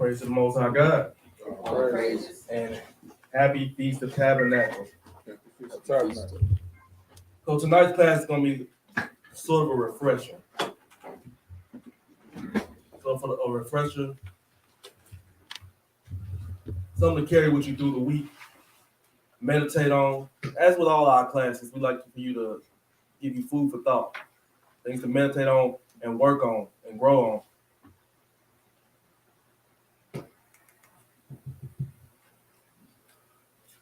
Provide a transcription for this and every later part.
Praise to the Most High God. All praises. And happy Feast of Tabernacles. So tonight's class is going to be sort of a refresher. So for a refresher, something to carry with you through the week, meditate on. As with all our classes, we like for you to give you food for thought, things to meditate on and work on and grow on.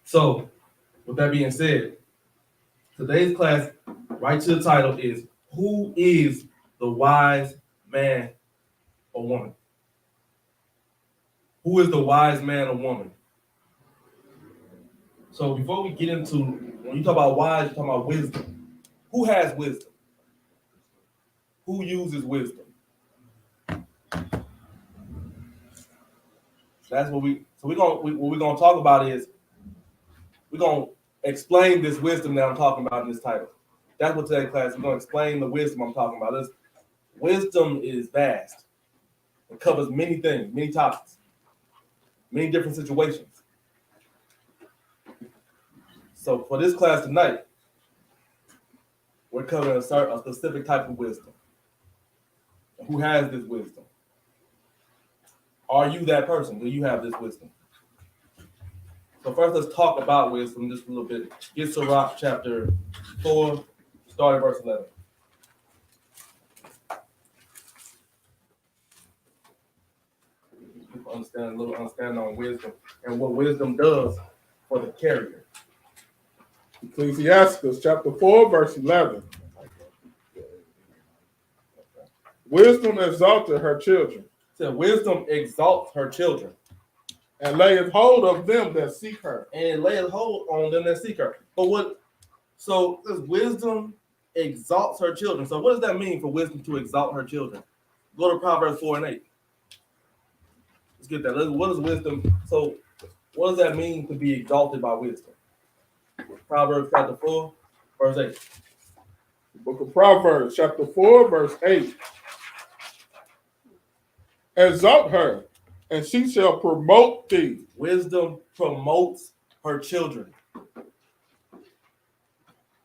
So, with that being said, today's class, right to the title, is Who is the Wise Man or Woman? Who is the wise man or woman? So before we get into, when you talk about wise, you're talking about wisdom. Who has wisdom? Who uses wisdom? That's what we're gonna talk about is we're gonna explain this wisdom that I'm talking about in this title. That's what today's class, we're gonna explain the wisdom I'm talking about. This wisdom is vast. It covers many things, many topics, many different situations. So for this class tonight, we're covering a specific type of wisdom. Who has this wisdom? Are you that person? Do you have this wisdom? So first, let's talk about wisdom just a little bit. Get Sirach chapter 4, starting verse 11. Understand a little understanding on wisdom and what wisdom does for the carrier. Ecclesiastes chapter 4, verse 11. Wisdom exalted her children. So wisdom exalts her children. And layeth hold of them that seek her. And layeth hold on them that seek her. So this wisdom exalts her children. So what does that mean for wisdom to exalt her children? Go to Proverbs 4 and 8. Let's get that. What is wisdom? So what does that mean to be exalted by wisdom? Proverbs chapter 4, verse 8. The book of Proverbs chapter 4, verse 8. Exalt her, and she shall promote thee. Wisdom promotes her children.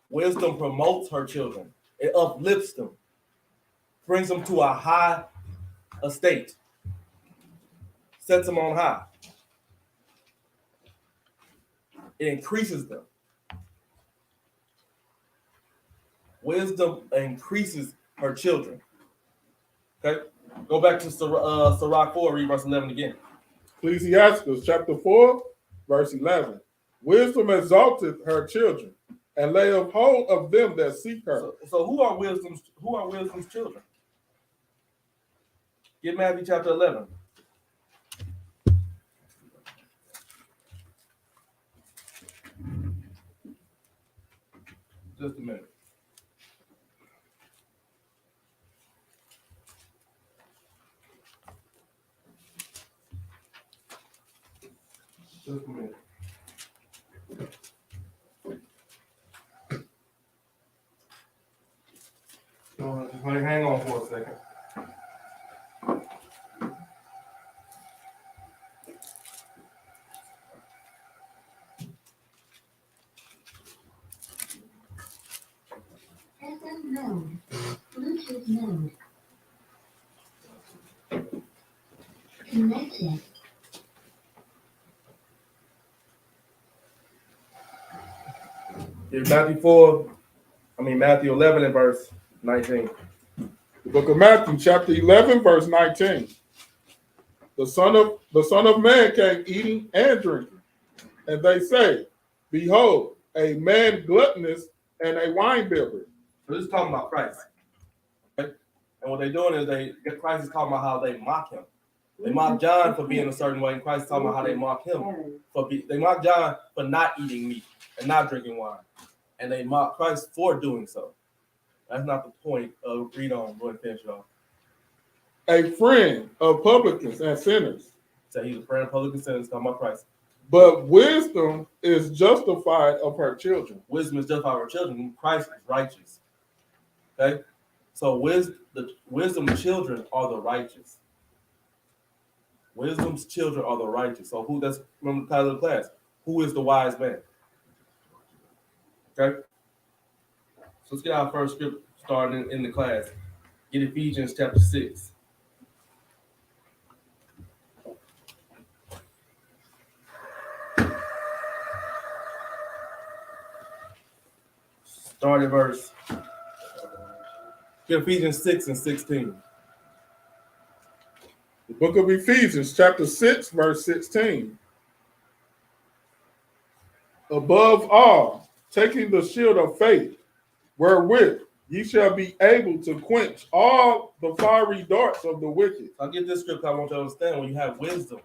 Wisdom promotes her children. It uplifts them, brings them to a high estate, sets them on high. It increases them. Wisdom increases her children. Okay? Go back to Sirach 4, read verse 11 again. Ecclesiastes chapter 4, verse 11. Wisdom exalted her children, and layeth hold of them that seek her. So who are wisdom's children? Get Matthew chapter 11. Just a minute. Just a minute. Hang on for a second. FM mode. Bluetooth mode. Connected. Matthew 11 and verse 19. The book of Matthew, chapter 11, verse 19. The Son of Man came eating and drinking, and they say, behold, a man gluttonous and a winebibber. So this is talking about Christ. Okay? And what they're doing is Christ is talking about how they mock him. They mock John for being a certain way, and Christ is talking about how they mock him. They mock John for not eating meat and not drinking wine. And they mock Christ for doing so. That's not the point of read on. Go ahead and finish it off. A friend of publicans and sinners. So he's a friend of publicans and sinners, talking about Christ. But wisdom is justified of her children. Wisdom is justified of her children. Christ is righteous. Okay? So the wisdom children are the righteous. Wisdom's children are the righteous. So who? That's remember the title of the class. Who is the wise man? Okay. So let's get our first script started in the class. Get Ephesians chapter 6. Start at verse. Get Ephesians 6 and 16. The book of Ephesians, chapter 6, verse 16. Above all, taking the shield of faith, wherewith ye shall be able to quench all the fiery darts of the wicked. I'll get this script. I want you to understand when you have wisdom.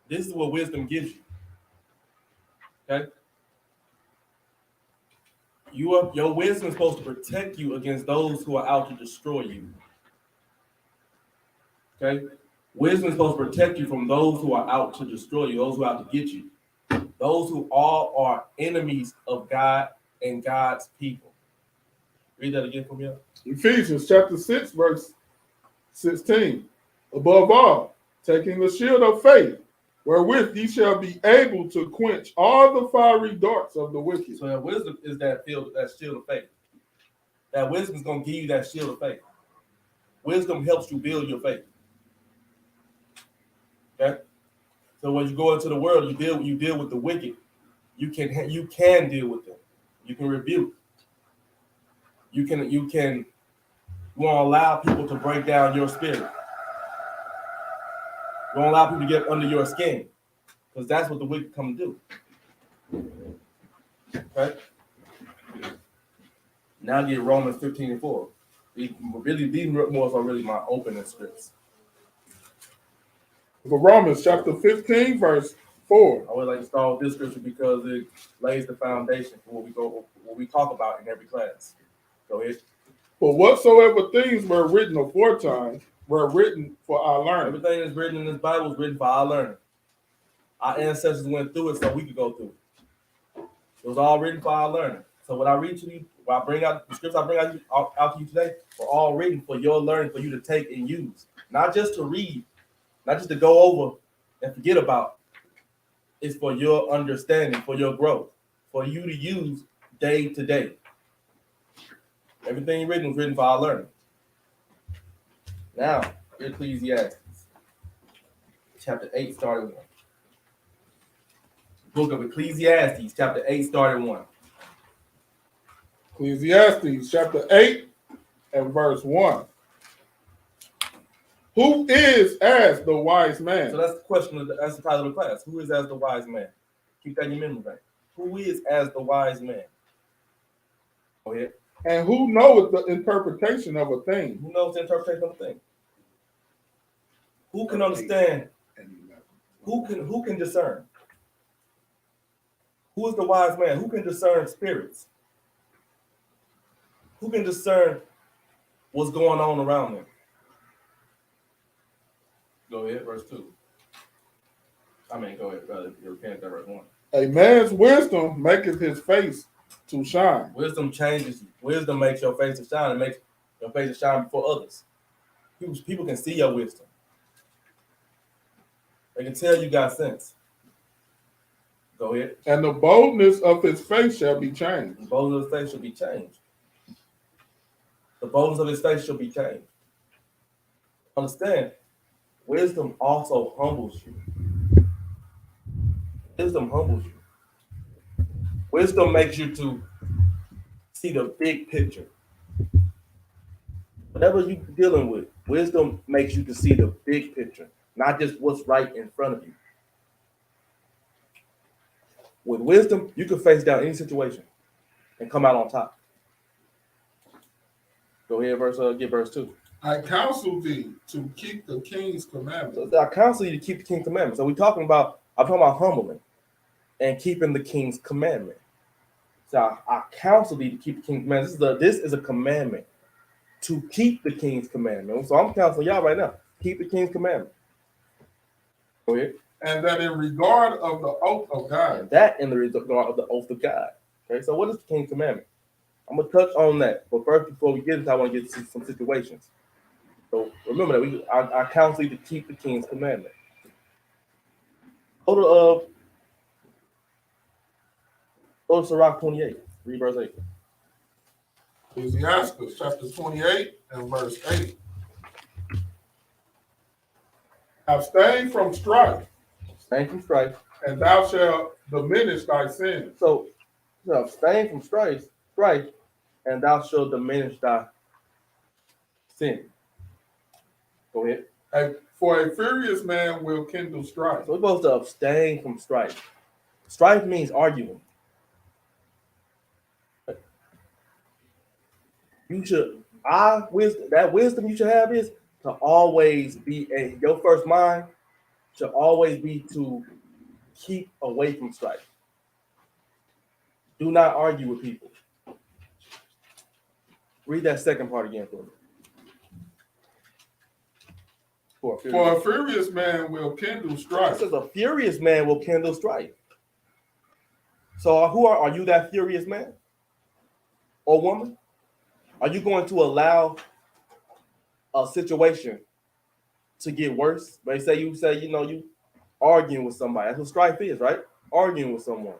This is what wisdom gives you. Okay? Your wisdom is supposed to protect you against those who are out to destroy you. Okay? Wisdom is supposed to protect you from those who are out to destroy you, those who are out to get you. Those who all are enemies of God and God's people. Read that again for me. Ephesians chapter 6, verse 16. Above all, taking the shield of faith, wherewith ye shall be able to quench all the fiery darts of the wicked. So that wisdom is that shield of faith. That wisdom is going to give you that shield of faith. Wisdom helps you build your faith. Okay? So when you go into the world, you deal with the wicked. You can deal with them. You can rebuke. You won't allow people to break down your spirit. You won't allow people to get under your skin, because that's what the wicked come to do. Okay. Now get Romans 15 and 4. These more are really my opening scripts. Romans chapter 15, verse 4. I would like to start with this scripture because it lays the foundation for what we talk about in every class. Go ahead. For whatsoever things were written aforetime were written for our learning. Everything that's written in this Bible is written for our learning. Our ancestors went through it so we could go through it. It was all written for our learning. So when I read to you, when I bring out the scripts I bring out to you today, were all written for your learning, for you to take and use. Not just to read, not just to go over and forget about. It's for your understanding, for your growth, for you to use day to day. Everything written was written for our learning. Now, Ecclesiastes, chapter 8, starting 1. Book of Ecclesiastes, chapter 8, starting 1. Ecclesiastes chapter 8 and verse 1. Who is as the wise man? So that's the question, that's the title of the class. Who is as the wise man? Keep that in your memory bank. Who is as the wise man? Go ahead. And who knoweth the interpretation of a thing? Who knows the interpretation of a thing? Who can understand? Who can discern? Who is the wise man? Who can discern spirits? Who can discern what's going on around them? Go ahead, verse 2. Go ahead, you repent that verse 1. A man's wisdom maketh his face to shine. Wisdom changes you. Wisdom makes your face to shine and makes your face to shine before others. People can see your wisdom. They can tell you got sense. Go ahead. And the boldness of his face shall be changed. The boldness of his face shall be changed. The boldness of his face shall be changed. Understand, wisdom also humbles you. Wisdom humbles you. Wisdom makes you to see the big picture. Whatever you're dealing with, wisdom makes you to see the big picture, not just what's right in front of you. With wisdom, you can face down any situation and come out on top. Go ahead, get verse 2. I counsel thee to keep the king's commandments. So I counsel you to keep the king's commandments. So I'm talking about humbling and keeping the king's commandment. So I counsel thee to keep the king's commandments. This is a commandment to keep the king's commandment. So I'm counseling y'all right now. Keep the king's commandment. Go ahead. And that in regard of the oath of God. And that in the regard of the oath of God. Okay, so what is the king's commandment? I'm going to touch on that. But first, before we get into it, I want to get to some situations. So remember that I counsel you to keep the king's commandment. Go to Sirach 28, read verse 8. Ecclesiastes chapter 28 and verse 8. Abstain from strife, Abstain from strife. and thou shalt diminish thy sins. So abstain from strife, and thou shalt diminish thy sin. Go ahead. For a furious man will kindle strife. So we're supposed to abstain from strife. Strife means arguing. You should, that wisdom you should have is to always be, your first mind should always be to keep away from strife. Do not argue with people. Read that second part again for me. For a furious man will kindle strife. It says a furious man will kindle strife. So who are you, that furious man or woman? Are you going to allow a situation to get worse? But you arguing with somebody. That's what strife is, right? Arguing with someone.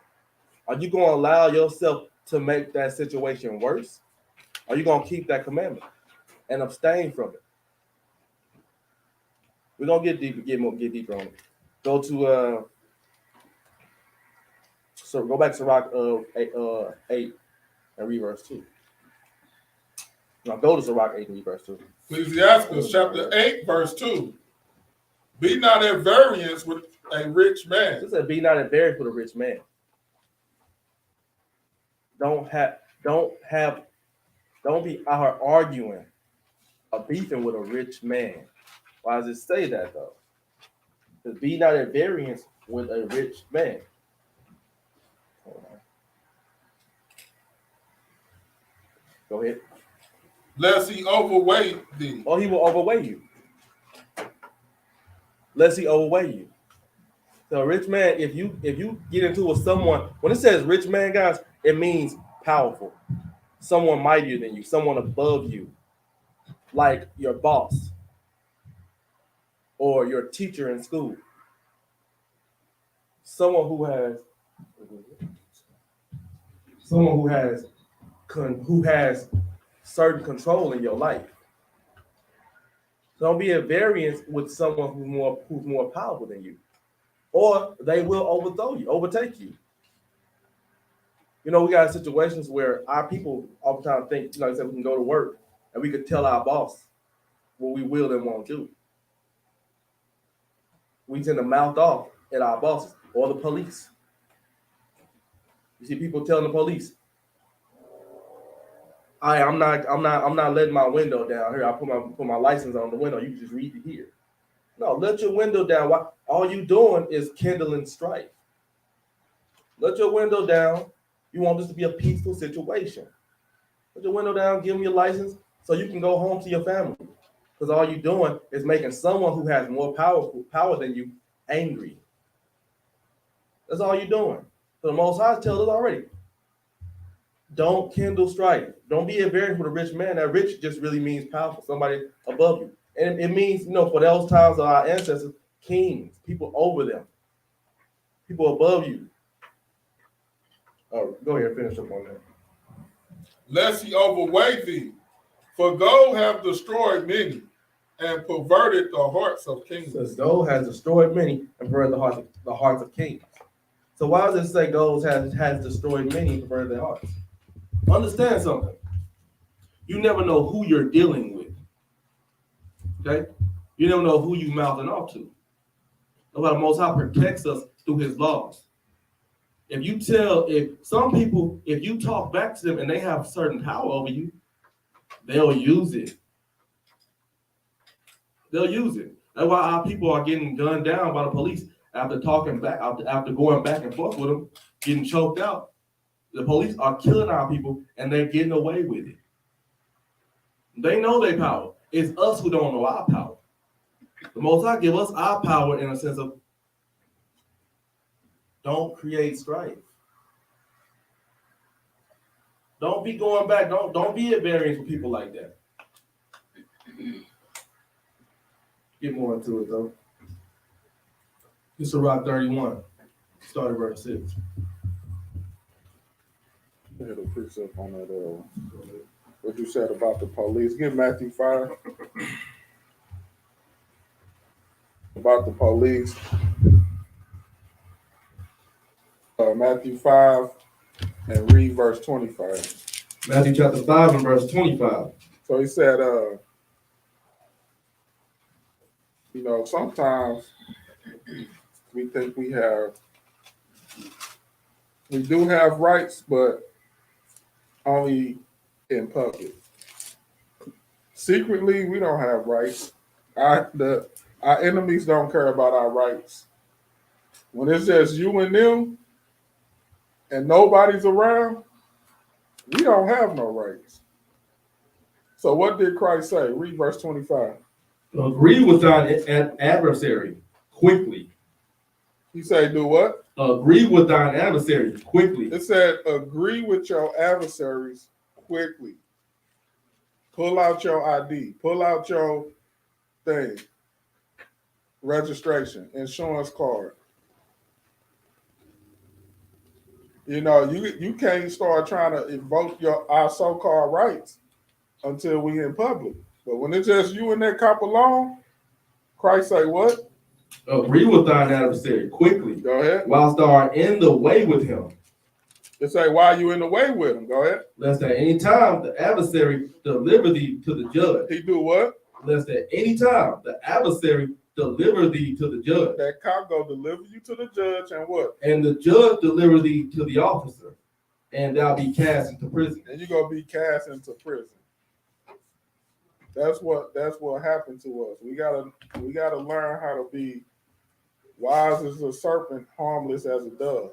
Are you going to allow yourself to make that situation worse? Are you going to keep that commandment and abstain from it? We're going to get deeper on it. Go back to Sirach 8 and read verse 2. Now go to Sirach 8 and read verse 2. Ecclesiastes chapter 8 verse 2. Be not at variance with a rich man. It said, be not at variance with a rich man. Don't be out here arguing or beefing with a rich man. Why does it say that though? Because be not at variance with a rich man. Go ahead. Lest he overweigh thee. Or he will overweigh you. Lest he overweigh you. So a rich man, if you get into with someone, when it says rich man, guys, it means powerful. Someone mightier than you, someone above you, like your boss or your teacher in school. Someone who has certain control in your life. Don't be at variance with someone who's more powerful than you, or they will overtake you. We got situations where our people all the time think, we can go to work and we could tell our boss what we will and won't do. We tend to mouth off at our bosses or the police. You see people telling the police, I'm not letting my window down here. I put my license on the window. You can just read it here. No, let your window down. Why? All you doing is kindling strife. Let your window down. You want this to be a peaceful situation. Put your window down, give them your license so you can go home to your family. Because all you're doing is making someone who has more power than you angry. That's all you're doing. So the Most High tells us already, don't kindle strife. Don't be at variance with a rich man. That rich just really means powerful, somebody above you. And it means, for those times of our ancestors, kings, people over them, people above you. Oh, go ahead, finish up on that. Lest he overweigh thee, for gold have destroyed many, and perverted the hearts of kings. Says gold has destroyed many and perverted the hearts of kings. So why does it say gold has destroyed many and perverted their hearts? Understand something. You never know who you're dealing with. Okay? You never know who you mouthing off to. That's why the Most High protects us through his laws. If you talk back to them and they have certain power over you, they'll use it. They'll use it. That's why our people are getting gunned down by the police after talking back, after going back and forth with them, getting choked out. The police are killing our people and they're getting away with it. They know their power. It's us who don't know our power. The Most High give us our power in a sense of don't create strife. Don't be going back. Don't be at variance with people like that. Get more into it though. It's Sirach 31, start at verse 6. I had a precept on that. What you said about the police. Give Matthew 5. About the police. Matthew 5 and read verse 25. Matthew chapter 5 and verse 25. So he said, sometimes we think we do have rights, but only in public. Secretly, we don't have rights. Our enemies don't care about our rights. When it's just you and them and nobody's around, we don't have no rights. So what did Christ say? Read verse 25. Agree with thine adversary quickly. He said, do what? Agree with thine adversary quickly. It said, agree with your adversaries quickly. Pull out your ID. Pull out your thing. Registration, insurance card. You can't start trying to invoke our so-called rights until we in public. But when it's just you and that cop alone, Christ say what? Agree with thine adversary quickly. Go ahead. Whilst thou art in the way with him. It say, why are you in the way with him? Go ahead. Lest at any time the adversary deliver thee to the judge. He do what? Lest at any time the adversary deliver thee to the judge. That cop go deliver you to the judge and what? And the judge deliver thee to the officer, and thou be cast into prison. And you gonna be cast into prison. That's what happened to us. We gotta learn how to be wise as a serpent, harmless as a dove.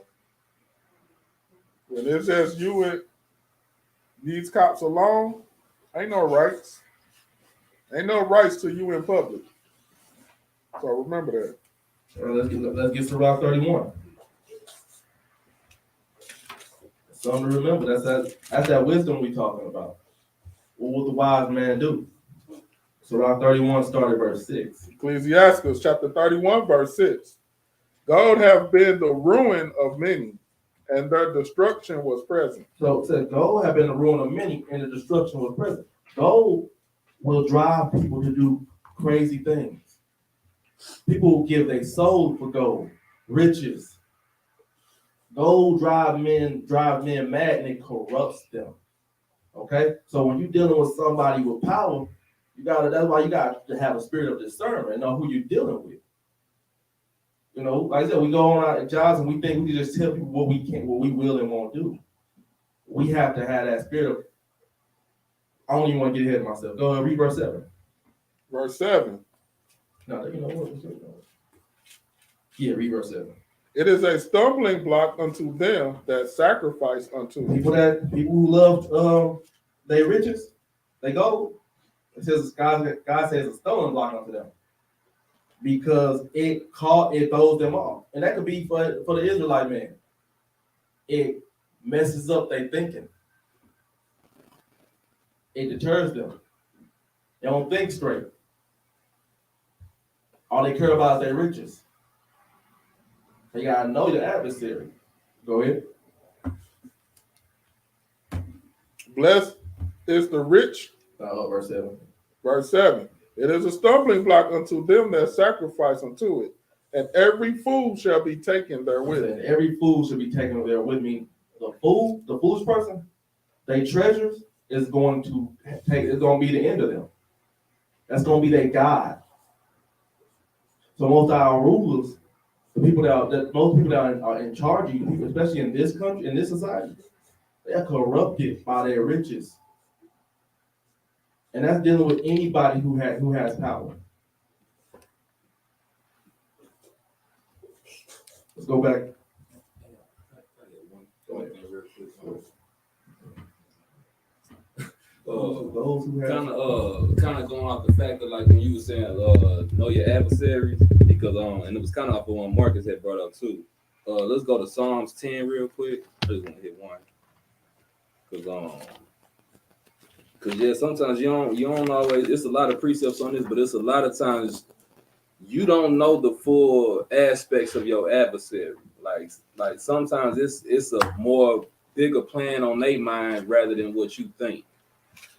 When it's just you and these cops alone, ain't no rights. Ain't no rights to you in public. So remember that. Let's get to Rock 31. Something to remember. That's that wisdom we talking about. What will the wise man do? So Rock 31 started verse 6. Ecclesiastes chapter 31, verse 6. God have been the ruin of many, and their destruction was present. So it says, gold have been the ruin of many, and the destruction was present. Gold will drive people to do crazy things. People will give their soul for gold, riches. Gold drive men mad, and it corrupts them. Okay? So when you're dealing with somebody with power, that's why you got to have a spirit of discernment and know who you're dealing with. Like I said, we go on our jobs and we think we can just tell people what we will and won't do. We have to have that spirit of, I don't even want to get ahead of myself. Go ahead, read verse 7. Verse 7. No, what? Yeah, read verse 7. It is a stumbling block unto them that sacrifice unto it. People who love their riches, they go. It says God says a stumbling block unto them because it throws them off, and that could be for the Israelite man. It messes up their thinking. It deters them. They don't think straight. All they care about is their riches. You gotta know your adversary. Go ahead. Blessed is the rich. Verse 7. Verse 7. It is a stumbling block unto them that sacrifice unto it, and every fool shall be taken therewith. And every fool should be taken therewith. Me, the foolish person, their treasures is going to be the end of them. That's going to be their God. So most of our rulers, most people that are in charge of you, especially in this country, in this society, they're corrupted by their riches. And that's dealing with anybody who has power. Let's go back. Go ahead. Those who have kind of going off the fact that, like, when you were saying know your adversaries, because and it was kind of off of one Marcus had brought up too. Let's go to Psalms 10 real quick. I just want to hit one because yeah, sometimes you don't always. It's a lot of precepts on this, but it's a lot of times you don't know the full aspects of your adversary. Like sometimes it's a more bigger plan on their mind rather than what you think.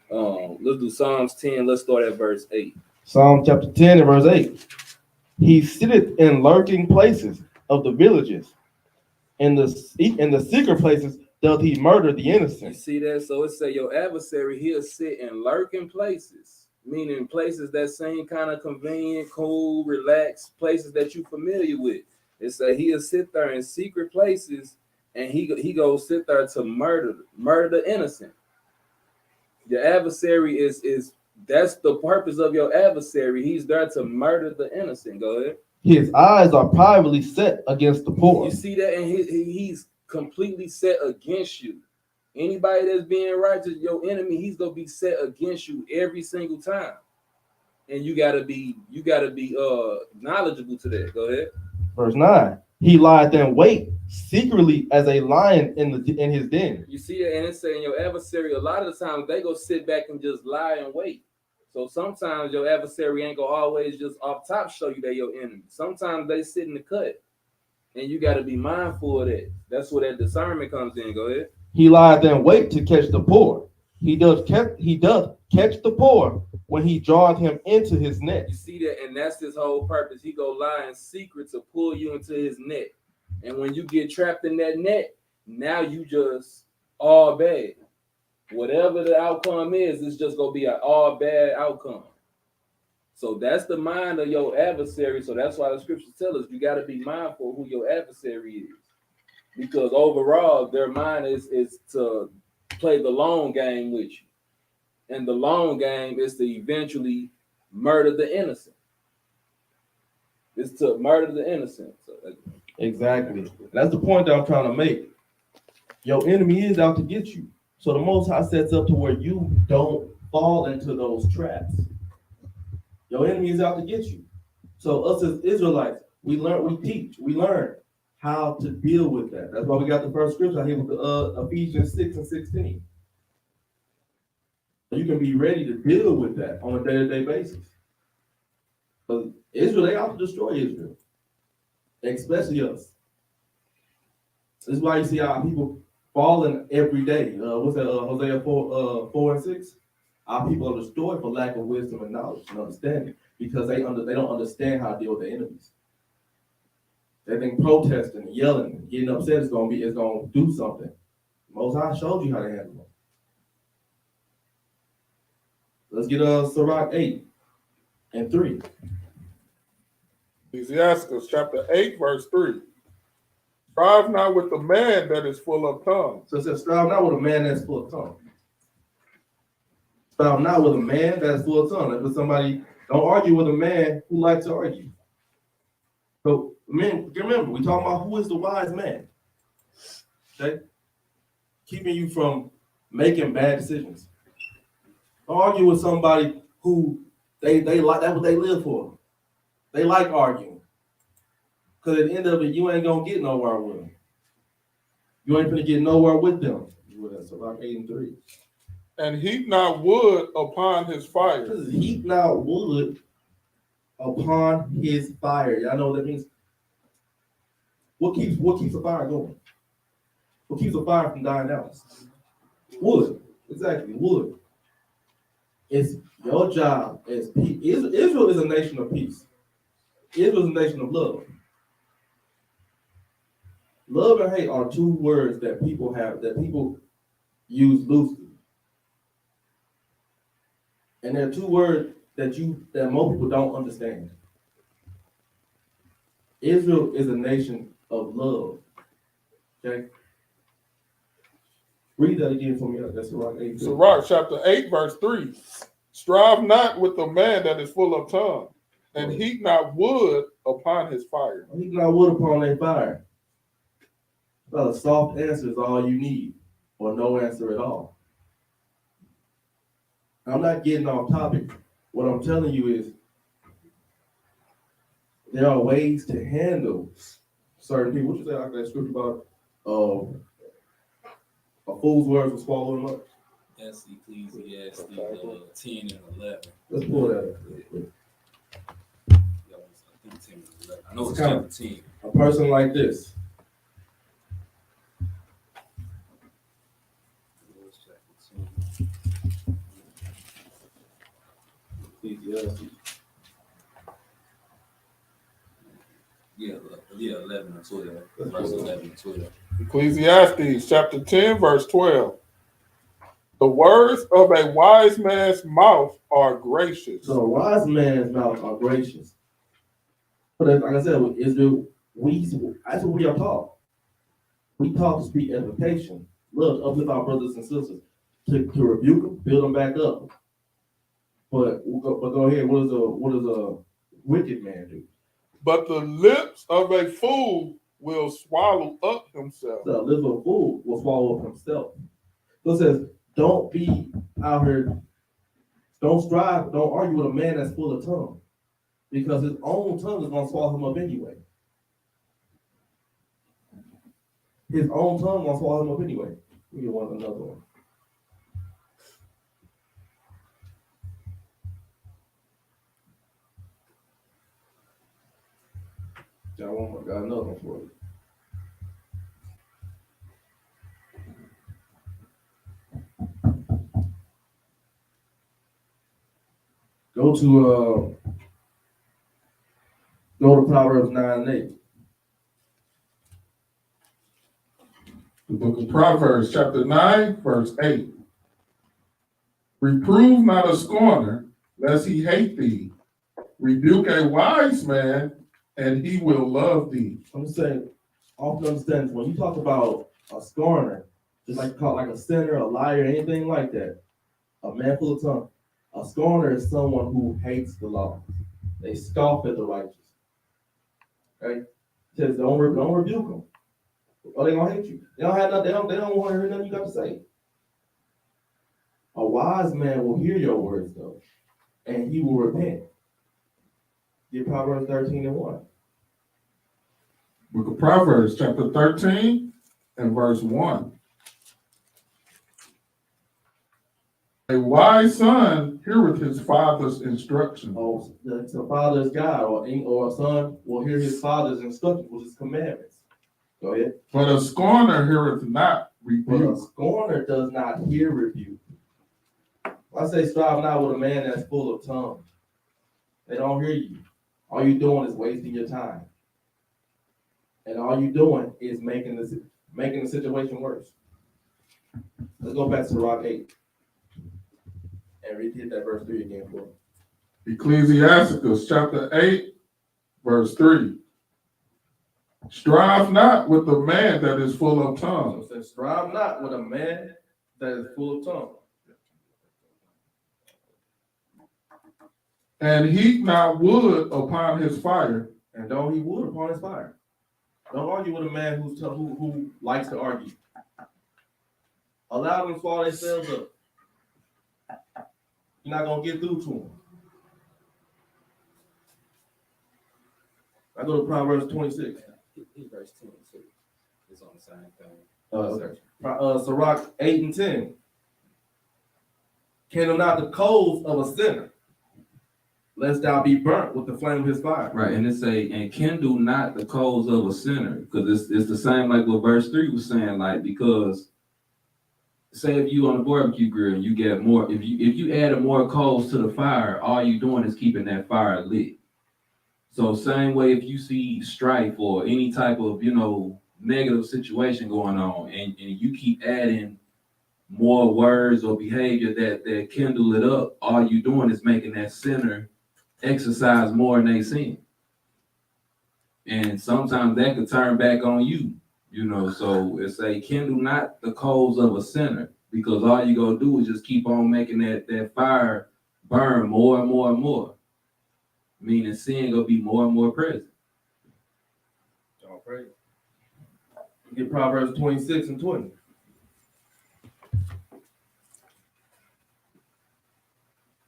Let's do Psalms 10. Let's start at verse 8. Psalm chapter 10 and verse 8. He sitteth in lurking places of the villages. In the secret places doth he murder the You innocent. see that? So it say your adversary, he'll sit in lurking places, meaning places that seem kind of convenient, cool, relaxed, places that you familiar with. It say he'll sit there in secret places, and he goes sit there to murder the innocent. Your adversary is that's the purpose of your adversary. He's there to murder the innocent. Go ahead. His eyes are privately set against the poor. You see that, and he's completely set against you. Anybody that's being righteous, your enemy, he's gonna be set against you every single time. And you gotta be knowledgeable to that. Go ahead. Verse 9. He lieth in wait secretly as a lion in his den. You see it, and it's saying your adversary, a lot of the times they go sit back and just lie and wait. So sometimes your adversary ain't gonna always just off top show you they're your enemy. Sometimes they sit in the cut, and you got to be mindful of that. That's where that discernment comes in. Go ahead. He lieth in wait to catch the poor. He doth catch the poor when he draweth him into his net. You see that, and that's his whole purpose. He go lie in secret to pull you into his net, and when you get trapped in that net, now you just all bad. Whatever the outcome is, it's just gonna be an all bad outcome. So that's the mind of your adversary. So that's why the scriptures tell us you got to be mindful who your adversary is, because overall their mind is to play the long game with you, and the long game is to eventually murder the innocent. It's to murder the innocent. So Exactly. That's the point that I'm trying to make. Your enemy is out to get you. So the Most High sets up to where you don't fall into those traps. Your enemy is out to get you. So us as Israelites, we learn how to deal with that. That's why we got the first scripture out here with Ephesians 6 and 16. So you can be ready to deal with that on a day-to-day basis. But Israel, they out to destroy Israel, especially us. This is why you see our people falling every day. What's that? Hosea 4 and 6. Our people are destroyed for lack of wisdom and knowledge and understanding, because they don't understand how to deal with their enemies. They think protesting and yelling and getting upset is gonna do something. Most High showed you how to handle them. Let's get Sirach 8 and 3. Ecclesiastes chapter 8, verse 3. Strive not with the man that is full of tongues. So it says, strive not with a man that's full of tongue. Strive not with a man that's full of tongue. Like with somebody, don't argue with a man who likes to argue. So, men, remember, we talking about who is the wise man. Okay? Keeping you from making bad decisions. Don't argue with somebody who they like, that's what they live for. They like arguing. Because at the end of it, you ain't going to get nowhere with them. You ain't going to get nowhere with them. So about 8 and 3. And heap not wood upon his fire. This is heap not wood upon his fire. Y'all know what that means? What keeps a fire going? What keeps a fire from dying out? Wood. Exactly, wood. It's your job as peace. Israel is a nation of peace. Israel is a nation of love. Love and hate are two words that people use loosely. And they're two words that most people don't understand. Israel is a nation of love. Okay? Read that again for me. That's Sirach 8. Sirach chapter 8, verse 3. Strive not with the man that is full of tongue, and heap not wood upon his fire. Heap not wood upon their fire. Well, a soft answer is all you need, or no answer at all. I'm not getting off topic. What I'm telling you is there are ways to handle certain people. What you say like that scripture about a fool's words will swallow him up? that's Ecclesiastes 10 and 11. Let's pull that up real quick. I know it's It's kind chapter 10. A person like this. It's chapter 10. Ecclesiastes. Yeah, 11 and 12. Verse 11 and 12. Ecclesiastes chapter 10, verse 12. The words of a wise man's mouth are gracious. So a wise man's mouth are gracious. But like I said, that's what we are taught. We taught to speak edification, love, uplift our brothers and sisters, to rebuke them, build them back up. But go ahead. What does a wicked man do? But the lips of a fool will swallow up himself. The lips of a fool will swallow up himself. So it says, don't be out here, don't argue with a man that's full of tongue, because his own tongue is gonna swallow him up anyway. His own tongue gonna swallow him up anyway. We get another one. Got another one for you. Go to Proverbs 9 and 8. The book of Proverbs, chapter 9, verse 8. Reprove not a scorner, lest he hate thee. Rebuke a wise man, and he will love thee. I'm just saying, often understand when you talk about a scorner, just like call like a sinner, a liar, anything like that, a man full of tongue. A scorner is someone who hates the law. They scoff at the righteous. Okay? It says don't rebuke them. Or they're gonna hate you. They don't have nothing, they don't want to hear nothing you got to say. A wise man will hear your words though, and he will repent. Get Proverbs 13 and 1. Book of Proverbs, chapter 13, and verse 1. A wise son heareth his father's instruction. Oh, the father's God, or a son will hear his father's instruction, which is commandments. Go ahead. But a scorner heareth not But a rebuke. scorner does not hear rebuke. I say strive not with a man that's full of tongue. They don't hear you. All you're doing is wasting your time. And all you're doing is making the situation worse. Let's go back to Rock 8. And repeat that verse 3 again for me. Ecclesiasticus chapter 8, verse 3. Strive not with the man that is full of So tongue, it says, strive not with a man that is full of tongue. and heap not wood upon his fire. And don't heap wood upon his fire. Don't argue with a man who likes to argue. Allow them to swallow themselves up. You're not gonna get through to them. I go to Proverbs 26. Verse 10 too. It's on the same thing. Okay. Sirach 8 and 10. Kindle not the coals of a sinner, lest thou be burnt with the flame of his fire. Right, and it say, and kindle not the coals of a sinner, because it's the same like what verse 3 was saying, like, because say if you on a barbecue grill and you get more, if you add more coals to the fire, all you doing is keeping that fire lit. So same way if you see strife or any type of, negative situation going on, and you keep adding more words or behavior that kindle it up, all you doing is making that sinner exercise more in their sin. And sometimes that could turn back on you, so it's a kindle not the coals of a sinner, because all you gonna do is just keep on making that fire burn more and more and more. Meaning sin gonna be more and more present. All praise. Get Proverbs 26 and 20.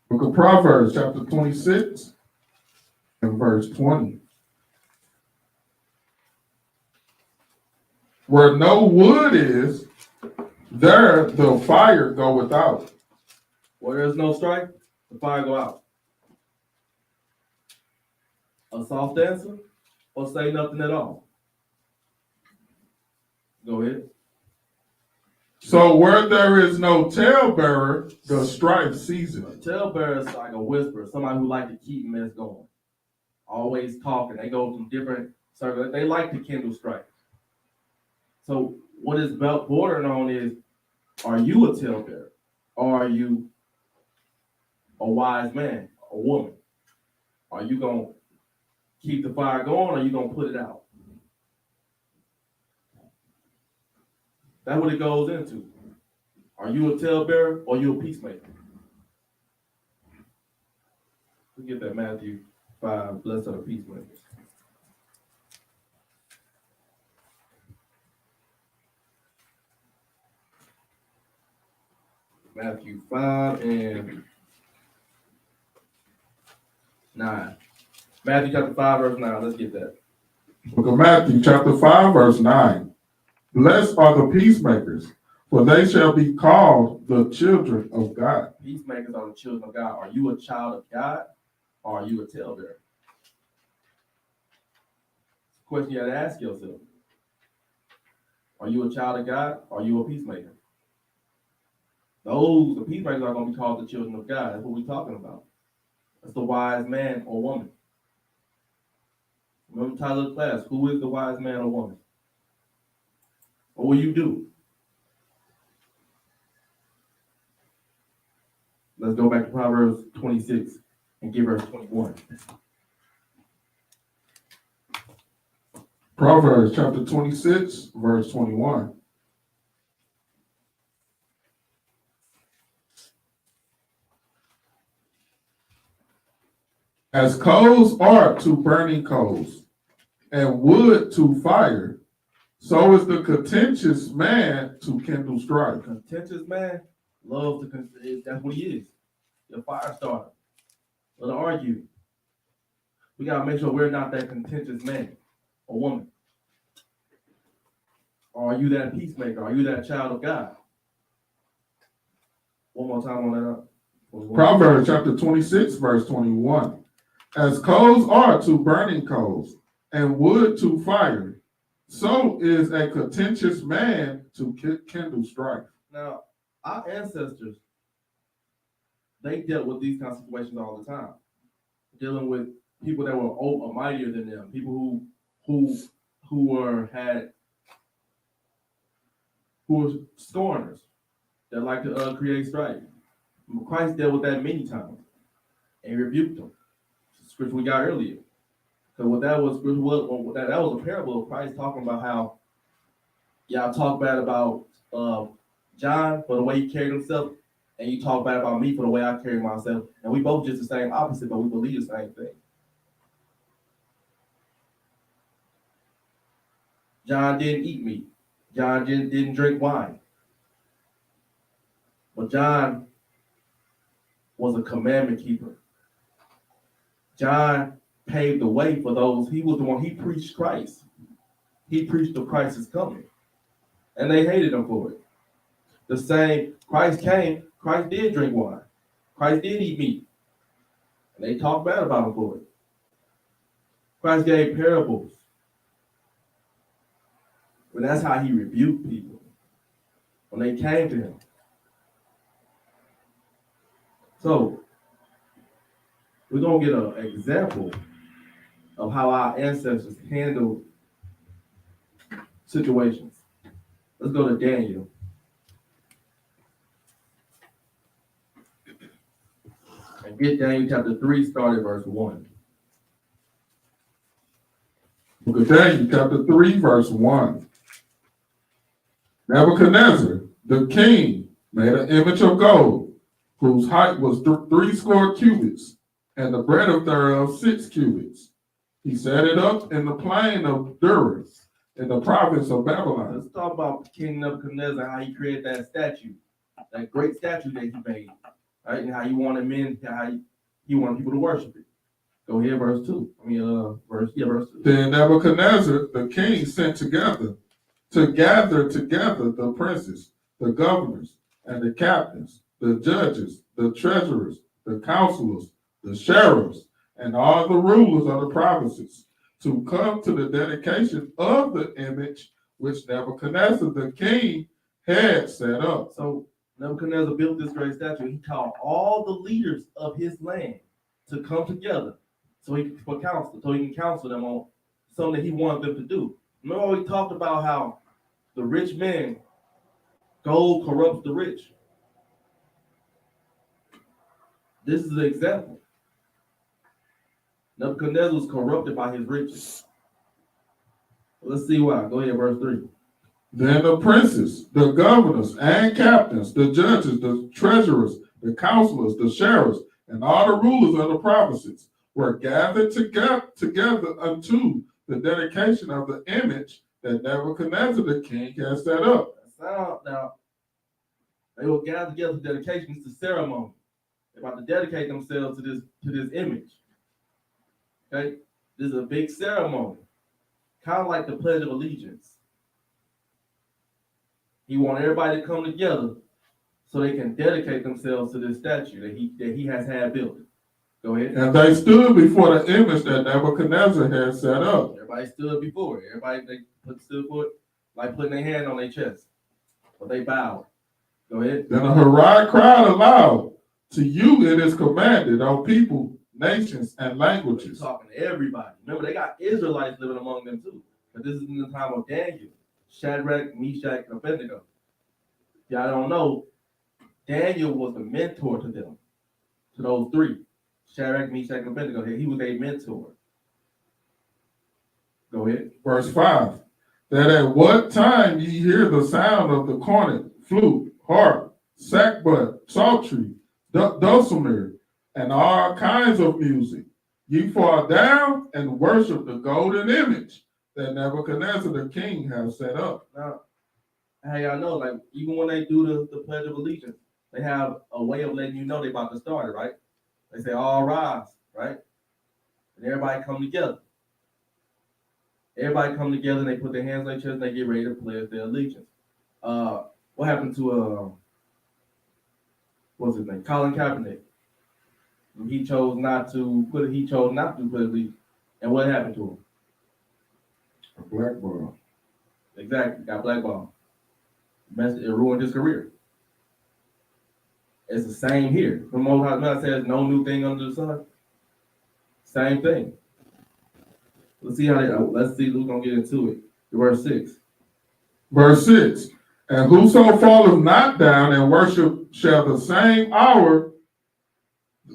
Book of Proverbs, chapter 26, and verse 20. Where no wood is, there the fire go without. Where there's no strife, the fire go out. A soft answer or say nothing at all? Go ahead. So where there is no talebearer, the strife ceases. A talebearer is like a whisperer, somebody who like to keep mess going, always talking. They go from different circles. They like to kindle strife. So what is bordering on is, are you a talebearer, or are you a wise man, a woman? Are you gonna keep the fire going, or are you gonna put it out? That's what it goes into. Are you a talebearer or are you a peacemaker? We get that Matthew 5, blessed are the peacemakers. Matthew 5 and 9. Matthew chapter 5, verse 9. Let's get that. Book of Matthew, chapter 5, verse 9. Blessed are the peacemakers, for they shall be called the children of God. Peacemakers are the children of God. Are you a child of God or are you a talebearer? It's a question you have to ask yourself. Are you a child of God or are you a peacemaker? The peacemakers are going to be called the children of God. That's what we're talking about. That's the wise man or woman. Remember the title of the class, who is the wise man or woman? What will you do? Let's go back to Proverbs 26 and give verse 21. Proverbs chapter 26, verse 21. As coals are to burning coals, and wood to fire, so is the contentious man to kindle strife. Contentious man loves to, that's what he is. You're a fire starter. Let argue. We got to make sure we're not that contentious man or woman. Or are you that peacemaker? Are you that child of God? One more time on that. Proverbs chapter 26, verse 21. As coals are to burning coals, and wood to fire, so is a contentious man to kindle strife. Now, our ancestors, they dealt with these kinds of situations all the time, dealing with people that were mightier than them, people who were scorners that like to create strife. Christ dealt with that many times and rebuked them. Scripture we got earlier. So what that was, that was a parable of Christ talking about how y'all talk bad about John for the way he carried himself, and you talk bad about me for the way I carry myself, and we both just the same opposite, but we believe the same thing. John didn't eat meat. John didn't drink wine. But John was a commandment keeper. John paved the way for those. He was the one, he preached Christ. He preached of Christ's coming. And they hated him for it. The same, Christ came, Christ did drink wine. Christ did eat meat. And they talked bad about him for it. Christ gave parables. But that's how he rebuked people when they came to him. So, we're going to get an example of how our ancestors handled situations. Let's go to Daniel. And get Daniel chapter 3, started verse 1. Book of Daniel, chapter 3, verse 1. Nebuchadnezzar, the king, made an image of gold, whose height was 60 cubits, and the breadth thereof 6 cubits. He set it up in the plain of Dura, in the province of Babylon. Let's talk about King Nebuchadnezzar, how he created that statue, that great statue that he made, right? And how he wanted he wanted people to worship it. Go ahead, verse 2. Verse 2. Then Nebuchadnezzar, the king, sent together to gather together the princes, the governors, and the captains, the judges, the treasurers, the counselors, the sheriffs, and all the rulers of the provinces, to come to the dedication of the image which Nebuchadnezzar the king had set up. So Nebuchadnezzar built this great statue. He called all the leaders of his land to come together so he can counsel them on something that he wanted them to do. Remember we talked about how the rich man, gold corrupts the rich. This is an example. Nebuchadnezzar was corrupted by his riches. Let's see why. Go ahead, verse 3. Then the princes, the governors and captains, the judges, the treasurers, the counselors, the sheriffs, and all the rulers of the provinces were gathered together unto the dedication of the image that Nebuchadnezzar the king had set up. Now, they will gather together for dedication. It's the ceremony. They're about to dedicate themselves to this image. Okay? This is a big ceremony. Kind of like the Pledge of Allegiance. He wants everybody to come together so they can dedicate themselves to this statue that he has had built. Go ahead. And they stood before the image that Nebuchadnezzar had set up. Everybody stood before it. Everybody stood for it, like putting their hand on their chest. But they bowed. Go ahead. Then a Herod cried aloud, to you it is commanded, O people, nations, and languages. He's talking to everybody. Remember, they got Israelites living among them too. But this is in the time of Daniel, Shadrach, Meshach, and Abednego. Y'all don't know, Daniel was the mentor to them, to those three. Shadrach, Meshach, and Abednego. He was a mentor. Go ahead. Verse 5. That at what time ye hear the sound of the cornet, flute, harp, sackbut, psaltery, dulcimer, and all kinds of music, ye fall down and worship the golden image that Nebuchadnezzar the king has set up. Now, how y'all know, like, even when they do the Pledge of Allegiance, they have a way of letting you know they about to start it, right? They say, all rise, right? And everybody come together. Everybody come together and they put their hands on their chest and they get ready to pledge their allegiance. What happened to, what's his name? Colin Kaepernick. He chose not to put allegiance. And what happened to him? A blackball. Exactly, got blackballed. It ruined his career. It's the same here. The Most High God says no new thing under the sun. Same thing. Let's see who's gonna get into it. Verse 6. Verse 6. And whoso falleth not down and worship shall the same hour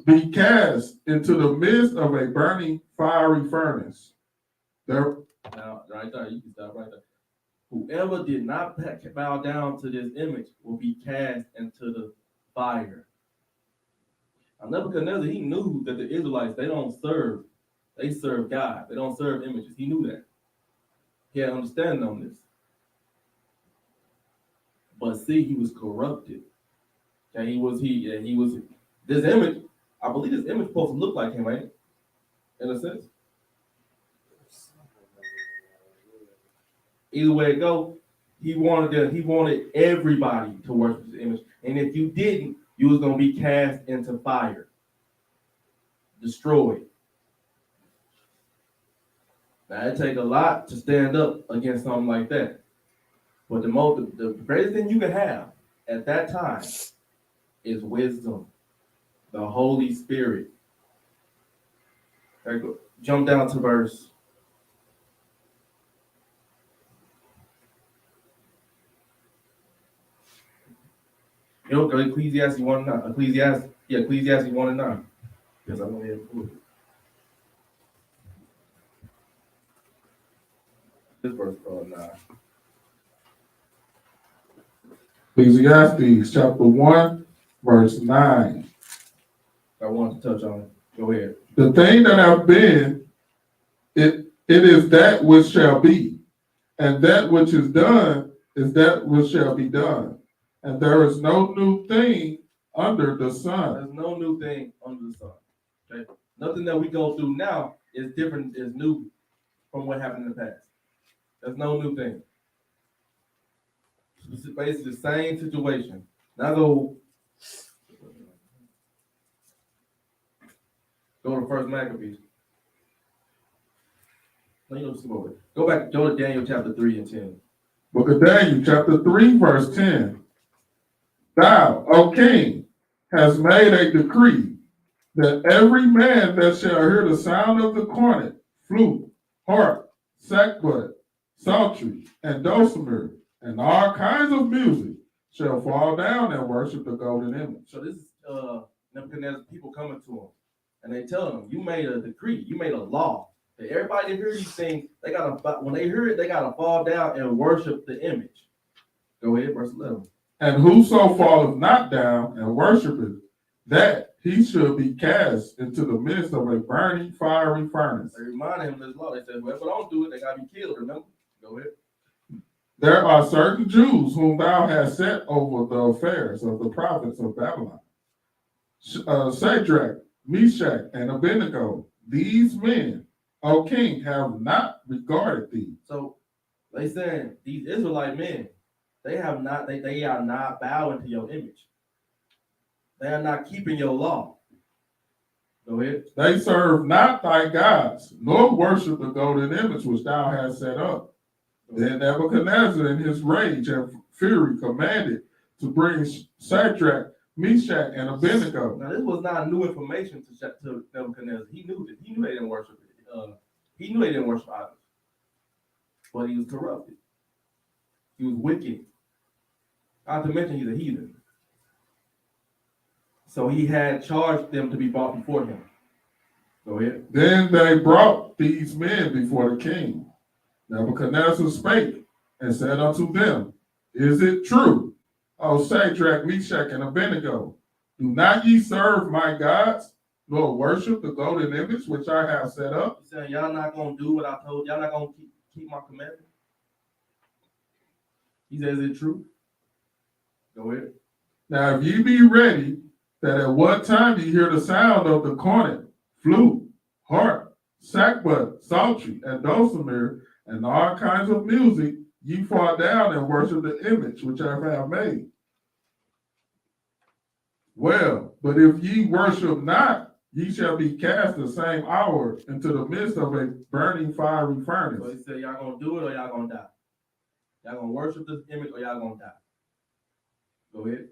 be cast into the midst of a burning fiery furnace. There. Now, right there, you can stop right there. Whoever did not bow down to this image will be cast into the fire. Now, Nebuchadnezzar, he knew that the Israelites, they serve God. They don't serve images. He knew that. He had understanding on this. But see, he was corrupted. And he was this image, I believe this image supposed to look like him, right? In a sense. Either way it go, he wanted everybody to worship his image. And if you didn't, you was gonna be cast into fire. Destroyed. Now it takes a lot to stand up against something like that. But the greatest thing you can have at that time is wisdom, the Holy Spirit. There you go. Jump down to verse. Go Ecclesiastes 1:9. Ecclesiastes 1:9. Yes, I'm gonna pull it. This verse 9. Ecclesiastes chapter 1, verse 9. I wanted to touch on it. Go ahead. The thing that have been, it is that which shall be, and that which is done is that which shall be done. And there is no new thing under the sun. There's no new thing under the sun. Okay? Nothing that we go through now is different, is new from what happened in the past. There's no new thing. It's basically the same situation. Now go to First Maccabees. No, you don't skip over it. Go to Daniel chapter 3 and 10. Book of Daniel, chapter 3, verse 10. Thou, O king, hast made a decree that every man that shall hear the sound of the cornet, flute, harp, sackbut, psaltery, and dulcimer, and all kinds of music, shall fall down and worship the golden image. So this is Nebuchadnezzar's people coming to him, and they tell him, you made a decree, you made a law that everybody that hear these things, they gotta, when they hear it, they gotta fall down and worship the image. Go ahead, verse 11. And whoso falleth not down and worshipeth, that he should be cast into the midst of a burning fiery furnace. They reminded him of this law. They said, whoever don't do it, they gotta be killed. Remember? Go ahead. There are certain Jews whom thou hast set over the affairs of the province of Babylon. Shadrach, Meshach, and Abednego, these men, O king, have not regarded thee. So they said these Israelite men, they are not bowing to your image. They are not keeping your law. Go ahead. They serve not thy gods, nor worship the golden image which thou hast set up. Then Nebuchadnezzar in his rage and fury commanded to bring Shadrach, Meshach, and Abednego. Now this was not new information to Nebuchadnezzar. He knew that. He knew they didn't worship it. He knew they didn't worship idols. But he was corrupted. He was wicked. Not to mention he's a heathen. So he had charged them to be brought before him. Go ahead. Then they brought these men before the king. Nebuchadnezzar spake and said unto them, Is it true, O Shadrach, Meshach, and Abednego? Do not ye serve my gods, nor worship the golden image which I have set up? He said, y'all not going to do what I told y'all, not going to keep my commandment. He says, is it true? Go ahead. Now, if ye be ready, that at what time ye hear the sound of the cornet, flute, harp, sackbut, psaltery, and dulcimer, and all kinds of music, ye fall down and worship the image which I have made. Well, but if ye worship not, ye shall be cast the same hour into the midst of a burning fiery So furnace. he said, y'all going to do it or y'all going to die? Y'all going to worship this image or y'all going to die? Go ahead.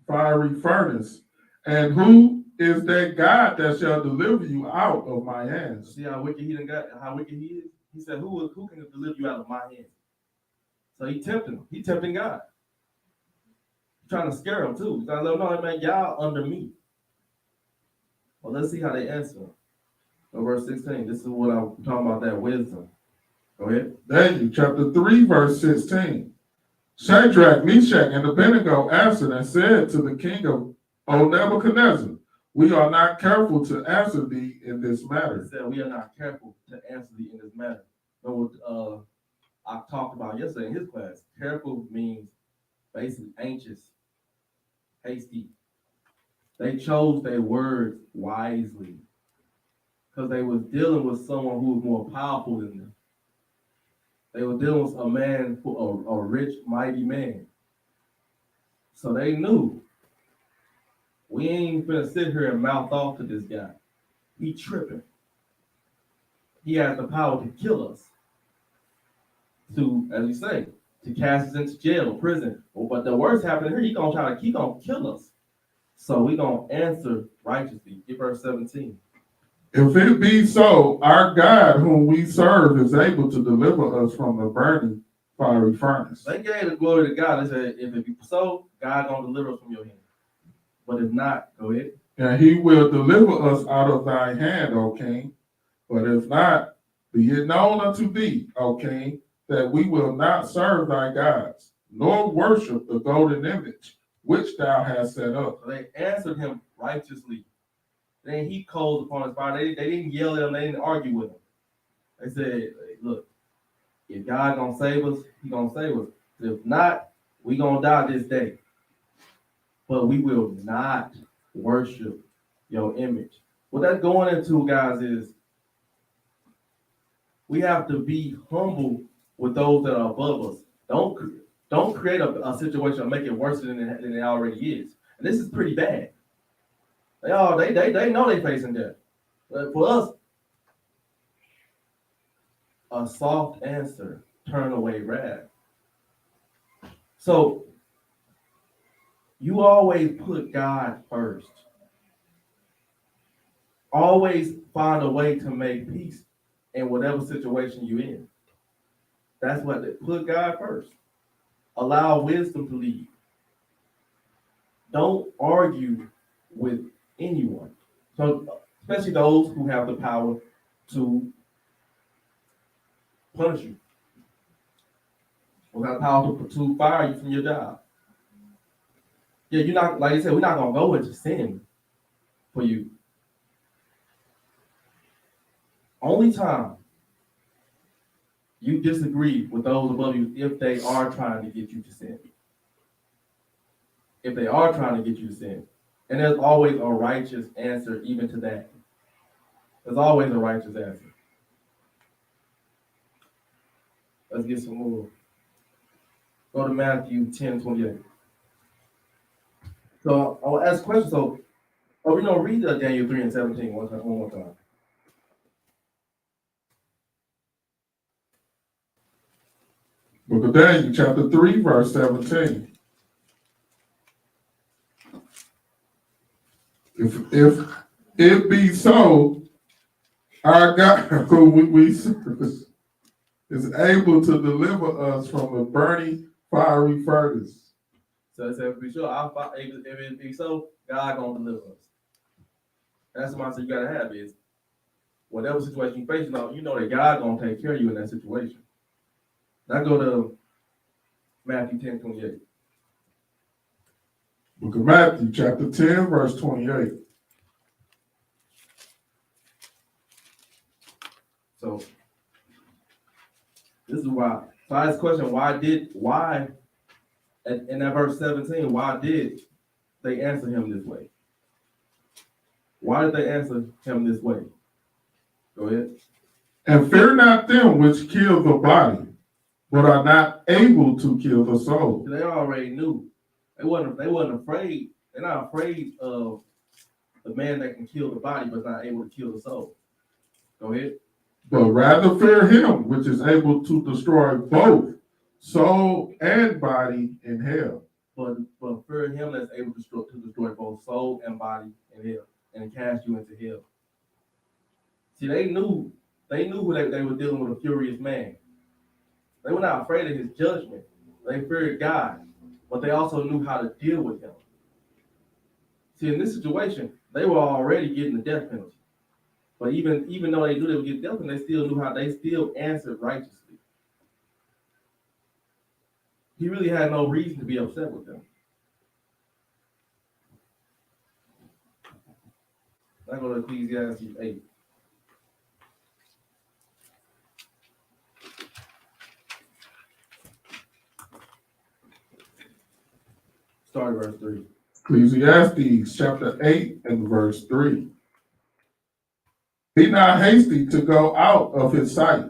Fiery furnace. And who is that God that shall deliver you out of my hands? See how wicked he done got, how wicked he is? He said, who can deliver you out of my hands? So he tempted him. He tempting God. He's trying to scare him too. He's trying to let him know, man, y'all under me. Well, let's see how they answer him. So verse 16, this is what I'm talking about, that wisdom. Go ahead. Daniel chapter 3, verse 16. Shadrach, Meshach, and Abednego answered and said to the king of Nebuchadnezzar, we are not careful to answer thee in this matter. He said, we are not careful to answer thee in this matter. But what I talked about yesterday in his class, careful means basically anxious, hasty. They chose their words wisely because they was dealing with someone who was more powerful than them. They were dealing with a man, a rich, mighty man. So they knew, we ain't gonna sit here and mouth off to this guy. He tripping. He has the power to kill us. To, as you say, to cast us into jail, prison. But the worst happening here, he gonna kill us. So we gonna answer righteously. Give verse 17. If it be so, our God whom we serve is able to deliver us from the burning fiery furnace. They gave the glory to God. They said, if it be so, God gonna deliver us from your hand. But if not, go ahead. And he will deliver us out of thy hand, O king. But if not, be it known unto thee, O king, that we will not serve thy gods, nor worship the golden image which thou hast set up. So they answered him righteously. Then he coals upon his fire. They didn't yell at him. They didn't argue with him. They said, look, if God gonna save us, he gonna save us. If not, we gonna die this day. But we will not worship your image. What that's going into, guys, is we have to be humble with those that are above us. Don't create a situation or make it worse than it already is. And this is pretty bad. They know they facing death. But for us, a soft answer turn away wrath. So you always put God first. Always find a way to make peace in whatever situation you're in. That's what they put God first. Allow wisdom to lead. Don't argue with anyone. So especially those who have the power to punish you, who have the power to fire you from your job. Yeah, you're not, like I said, we're not gonna go into sin for you. Only time you disagree with those above you if they are trying to get you to sin. If they are trying to get you to sin. And there's always a righteous answer even to that. There's always a righteous answer. Let's get some more. Go to Matthew 10:28. So I'll ask a question. So, we don't read Daniel 3:17 one more time. Book of Daniel, chapter 3, verse 17. If it be so, our God, who we serve, is able to deliver us from a burning fiery furnace. So it says, be sure, if it be so, God gonna deliver us. That's the mindset you gotta have is, whatever situation you face, you know that God gonna take care of you in that situation. Now go to Matthew 10:28. Book of Matthew, chapter 10, verse 28. So this is why. So I asked the question, why in that verse 17, why did they answer him this way? Why did they answer him this way? Go ahead. And fear not them which kill the body, but are not able to kill the soul. They already knew. They wasn't afraid. They're not afraid of the man that can kill the body but not able to kill the soul. Go ahead. But rather fear him which is able to destroy both soul and body in hell. But fear him that's able to destroy both soul and body in hell and cast you into hell. See, they knew they were dealing with a furious man. They were not afraid of his judgment. They feared God, but they also knew how to deal with him. See, in this situation, they were already getting the death penalty. But even though they knew they would get death penalty, they still answered righteously. He really had no reason to be upset with them. I go to Ecclesiastes 8. Start at verse 3. Ecclesiastes chapter 8 and verse 3. Be not hasty to go out of his sight.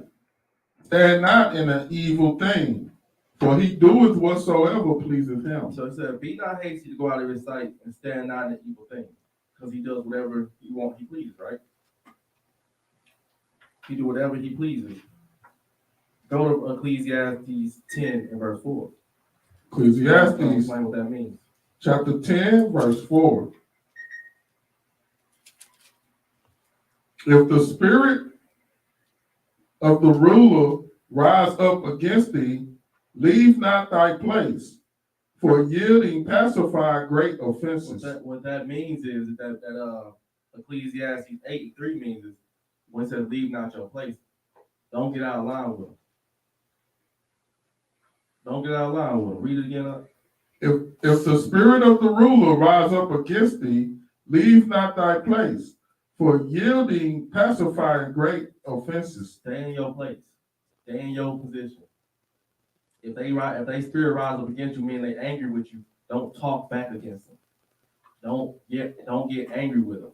Stand not in an evil thing, for he doeth whatsoever pleaseth him. So it said, be not hasty to go out of his sight and stand not in an evil thing. Because he does whatever he pleases, right? He do whatever he pleases. Go to Ecclesiastes 10 and verse 4. Ecclesiastes explain what that means. chapter 10, verse 4. If the spirit of the ruler rise up against thee, leave not thy place, for yielding pacify great offenses. What that means is that Ecclesiastes 8:3 means is when it says leave not your place, don't get out of line with them. Don't get out of line with them. Read it again. If the spirit of the ruler rise up against thee, leave not thy place, for yielding pacifying great offenses. Stay in your place. Stay in your position. If they spirit rise up against you, meaning they angry with you, don't talk back against them. Don't get angry with them.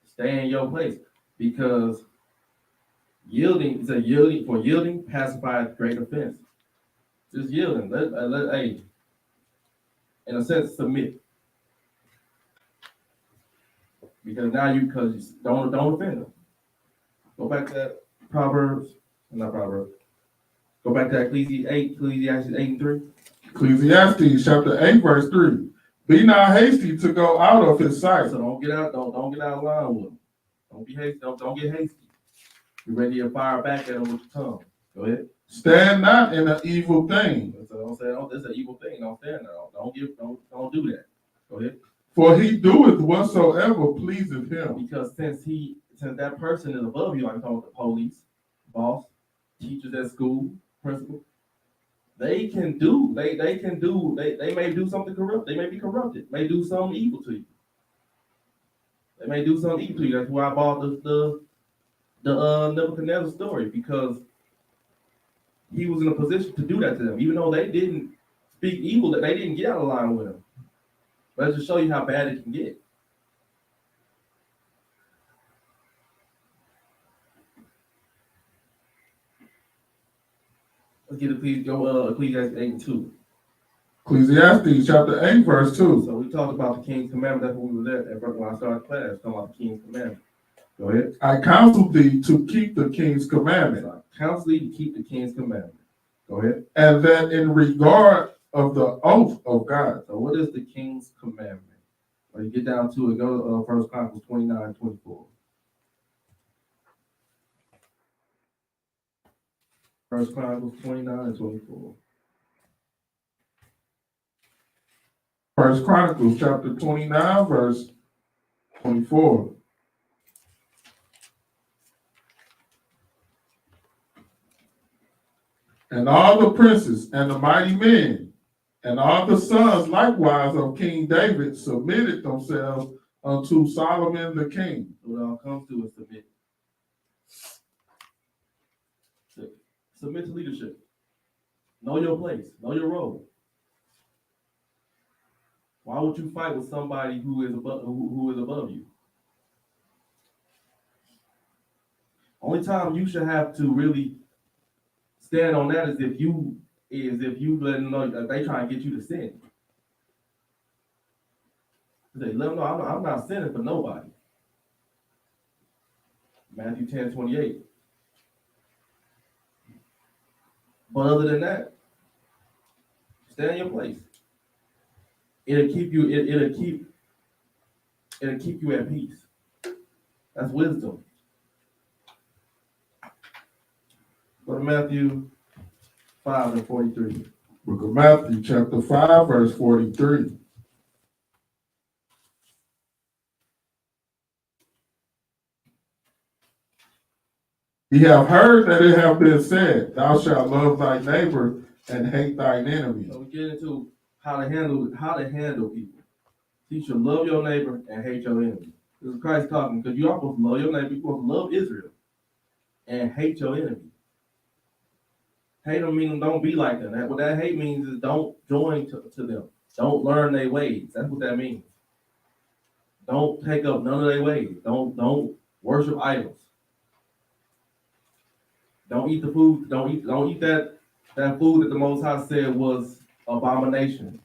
Stay in your place, because yielding pacifies great offense. Just yielding. Let in a sense, submit. Because now because don't offend them. Go back to that Proverbs Not Proverbs. Go back to Ecclesiastes 8 and 3. Ecclesiastes chapter 8, verse 3. Be not hasty to go out of his sight. So don't get out of line with him. Don't be hasty. Don't get hasty. Be ready to fire back at him with your tongue. Go ahead. Stand not in an evil thing. So don't say, oh, this is an evil thing. Don't stand there. Don't do that. Go ahead. For he doeth whatsoever pleaseth him. Because since that person is above you, like I'm talking about the police, boss, teachers at school, principal, they may do something corrupt. They may be corrupted. May do something evil to you. They may do something evil to you. That's why I bought the Nebuchadnezzar story, because he was in a position to do that to them, even though they didn't speak evil, that they didn't get out of line with him. But let's just show you how bad it can get. Let's get Ecclesiastes 8 and 2. Ecclesiastes chapter 8, verse 2. So we talked about the King's Commandment. That's what we were at when I started class, talking about the King's Commandment. Go ahead. I counsel thee to keep the king's commandment. So I counsel thee to keep the King's Commandment. Go ahead. And that in regard of the oath of God. So what is the King's Commandment? When you get down to it, go to 1 Chronicles 29, 24. 1 Chronicles 29 and 24. 1 Chronicles chapter 29, verse 24. And all the princes and the mighty men and all the sons likewise of King David submitted themselves unto Solomon the king. What it all comes to is submit. Submit to leadership. Know your place. Know your role. Why would you fight with somebody who is above you? Only time you should have to really stand on that is if you let them know that they try and get you to sin. They let them know I'm not sinning for nobody. Matthew 10, 28. But other than that, stay in your place. It'll keep you at peace. That's wisdom. Go to Matthew 5 and 43. Book of Matthew chapter 5, verse 43. Ye have heard that it have been said, thou shalt love thy neighbor and hate thine enemy. So we get into how to handle people. You should love your neighbor and hate your enemy. This is Christ talking, because you're supposed to love your neighbor, you're supposed to love Israel and hate your enemy. Hate them meaning don't be like them. What that hate means is don't join to them. Don't learn their ways. That's what that means. Don't take up none of their ways. Don't worship idols. Don't eat the food. Don't eat that food that the Most High said was abomination.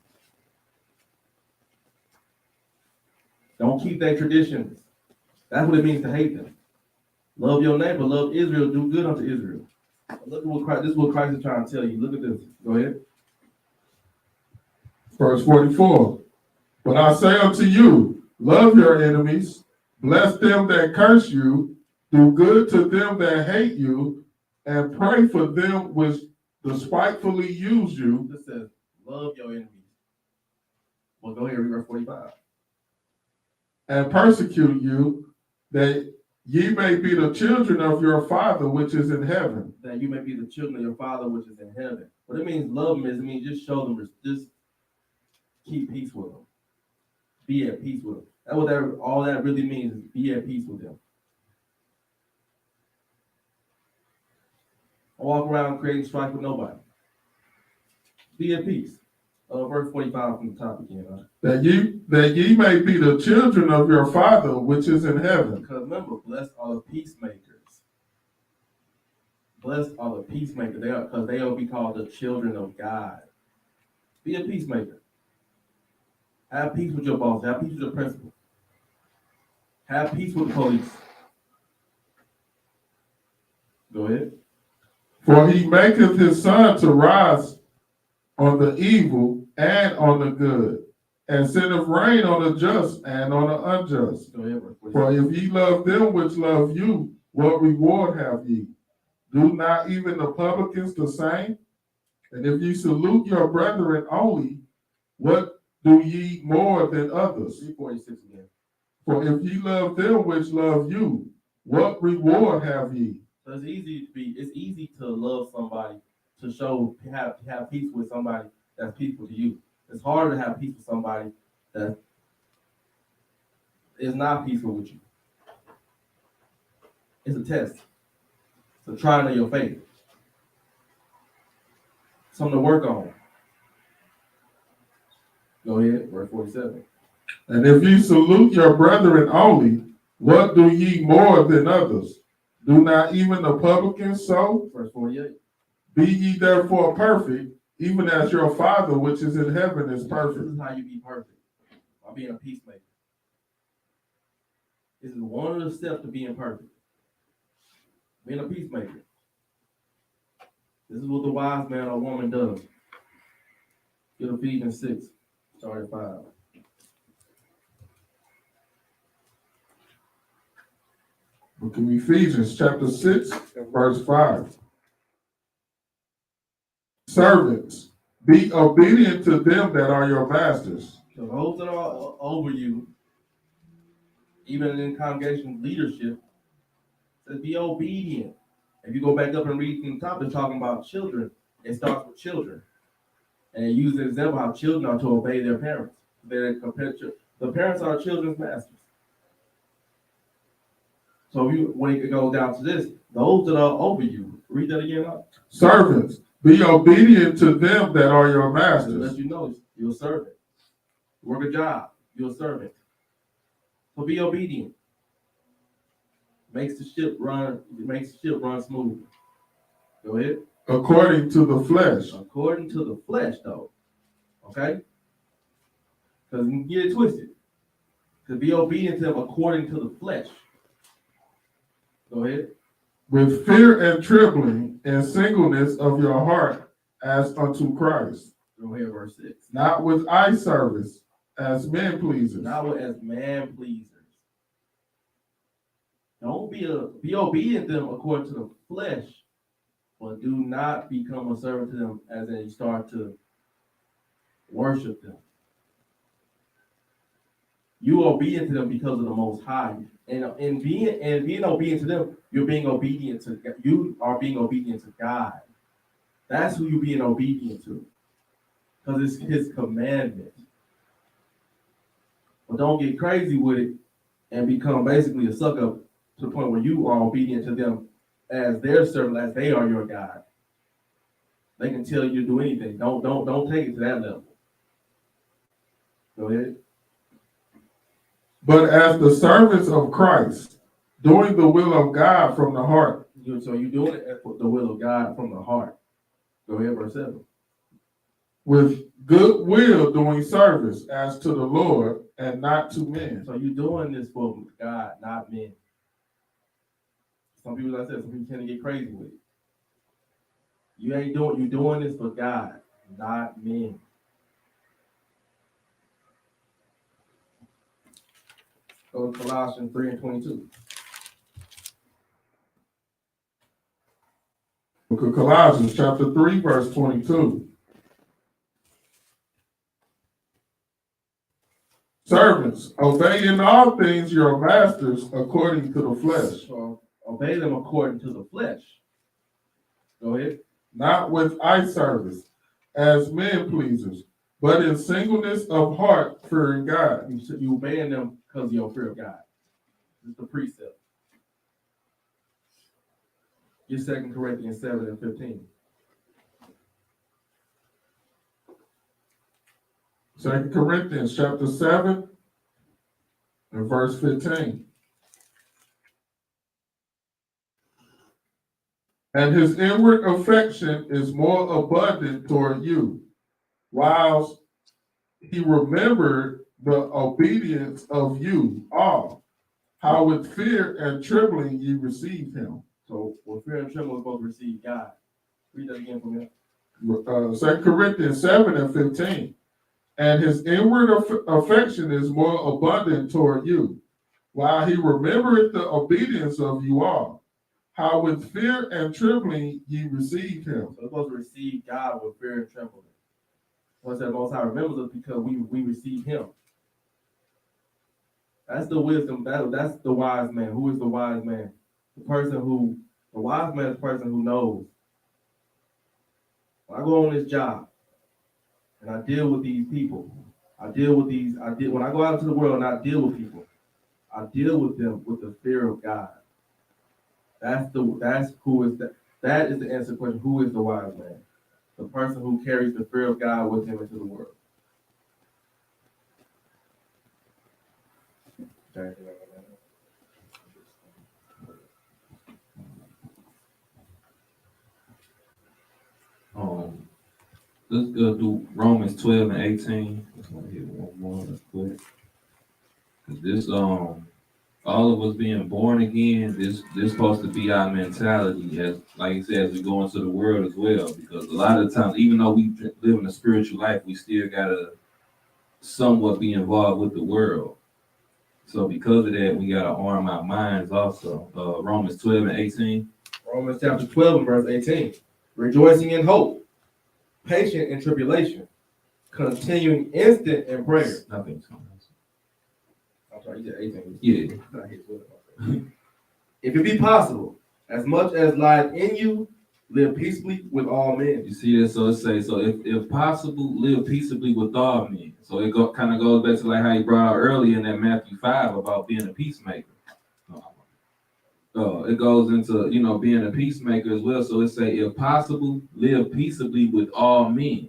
Don't keep their traditions. That's what it means to hate them. Love your neighbor. Love Israel. Do good unto Israel. Look at what Christ. This is what Christ is trying to tell you. Look at this. Go ahead. Verse 44. But I say unto you, love your enemies, bless them that curse you, do good to them that hate you, and pray for them which despitefully use you. This says, love your enemies. Well, go ahead, read verse 45. And persecute you, that ye may be the children of your Father which is in heaven. That you may be the children of your Father which is in heaven. What it means, love them, is it means just show them, just keep peace with them. Be at peace with them. That's what all that really means, is be at peace with them. I walk around creating strife with nobody. Be at peace. Verse 45 from the top again. That ye may be the children of your Father which is in heaven. Because remember, blessed are the peacemakers. Blessed are the peacemakers. Because they will be called the children of God. Be a peacemaker. Have peace with your boss. Have peace with your principal. Have peace with the police. Go ahead. For he maketh his sun to rise on the evil and on the good, and sendeth rain on the just and on the unjust. Go ahead, verse For 47. if ye love them which love you, what reward have ye? Do not even the publicans the same? And if ye salute your brethren only, what do ye more than others? 346 again. For if ye love them which love you, what reward have ye? So it's easy to love somebody, to have peace with somebody that's peaceful to you. It's harder to have peace with somebody that is not peaceful with you. It's a test. It's a trial of your faith. Something to work on. Go ahead, verse 47. And if ye salute your brethren only, what do ye more than others? Do not even the publicans so? Verse 48. Be ye therefore perfect, even as your Father which is in heaven is This perfect. is how you be perfect, by being a peacemaker. This is one of the steps to being perfect. Being a peacemaker. This is what the wise man or woman does. Get Ephesians 6, start at 5. Book of Ephesians chapter 6 and verse 5. Servants, be obedient to them that are your masters. So those that are over you, even in congregation leadership, says be obedient. If you go back up and read from the top, they're talking about children. It starts with children. And it uses an example how children are to obey their parents. They're compared to the parents are children's masters. So when it goes down to this, those that are over you, read that again up. Servants, be obedient to them that are your To let masters. you know you're a servant. Work a job, you're a servant. So be obedient. Makes the ship run smooth. Go ahead. According to the flesh. According to the flesh, though. Okay? Because you can get it twisted. To be obedient to them according to the flesh. Go ahead. With fear and trembling and singleness of your heart as unto Christ. Go ahead, verse 6. Not with eye service as men pleasers. Not as man pleasers. Don't be obedient to them according to the flesh, but do not become a servant to them as they start to worship them. You are obedient to them because of the Most High, and being obedient to them, you are being obedient to God. That's who you're being obedient to, because it's His commandment. But don't get crazy with it and become basically a sucker to the point where you are obedient to them as their servant, as they are your God. They can tell you to do anything. Don't take it to that level. Go ahead. But as the servants of Christ, doing the will of God from the heart. So you're doing it for the will of God from the heart. Go ahead, verse 7. With good will doing service as to the Lord and not to men. So you're doing this for God, not men. Some people, like I said, some people tend to get crazy with it. You're doing this for God, not men. Go to Colossians 3 and 22. Book of Colossians chapter 3 verse 22. Servants, obey in all things your masters according to the flesh. So obey them according to the flesh. Go ahead. Not with eye service as men pleasers, but in singleness of heart fearing God. You obeying them because of your fear of God. This is the precept. Get 2 Corinthians 7 and 15. 2 Corinthians chapter 7 and verse 15. And his inward affection is more abundant toward you, whilst he remembered the obedience of you all, how with fear and trembling ye received him. So with fear and trembling, we're supposed to receive God. Read that again for me. 2 Corinthians 7 and 15. And his inward affection is more abundant toward you, while he remembereth the obedience of you all, how with fear and trembling ye received him. So we're supposed to receive God with fear and trembling. Once that Most High remembers us because we receive him. That's the wisdom. That's the wise man. Who is the wise man? The wise man is the person who knows. When I go on this job and I deal with these people, when I go out into the world and I deal with people, I deal with them with the fear of God. That is the answer to the question, who is the wise man? The person who carries the fear of God with him into the world. Okay. Let's go do Romans 12 and 18. Let's go hit one more real quick. This all of us being born again, this supposed to be our mentality, as like you said, as we go into the world as well. Because a lot of times, even though we live in a spiritual life, we still gotta somewhat be involved with the world. So because of that, we gotta arm our minds also. Romans 12 and 18. Romans chapter 12 and verse 18. Rejoicing in hope, patient in tribulation, continuing instant in prayer. Nothing. I'm sorry, you said 18. Yeah. If it be possible, as much as lies in you, live peaceably with all men. You see that? So it says, so if possible, live peaceably with all men. So it kind of goes back to like how you brought out earlier in that Matthew 5 about being a peacemaker. It goes into, being a peacemaker as well. So it say, if possible, live peaceably with all men.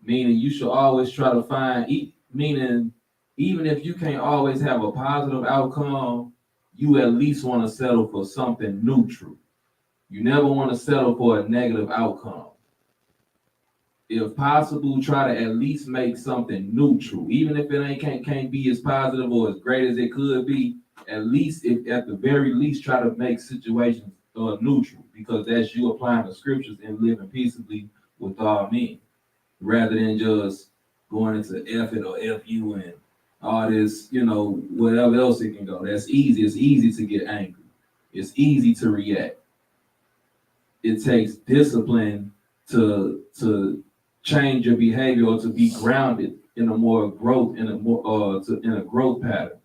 Meaning you should always try to find, meaning even if you can't always have a positive outcome, you at least want to settle for something neutral. You never want to settle for a negative outcome. If possible, try to at least make something neutral. Even if it can't be as positive or as great as it could be, at least, at the very least, try to make situations neutral, because that's you applying the scriptures and living peaceably with all men, rather than just going into F it or F you and all this, whatever else it can go. That's easy. It's easy to get angry. It's easy to react. It takes discipline to change your behavior or to be grounded in a more growth, in a growth pattern.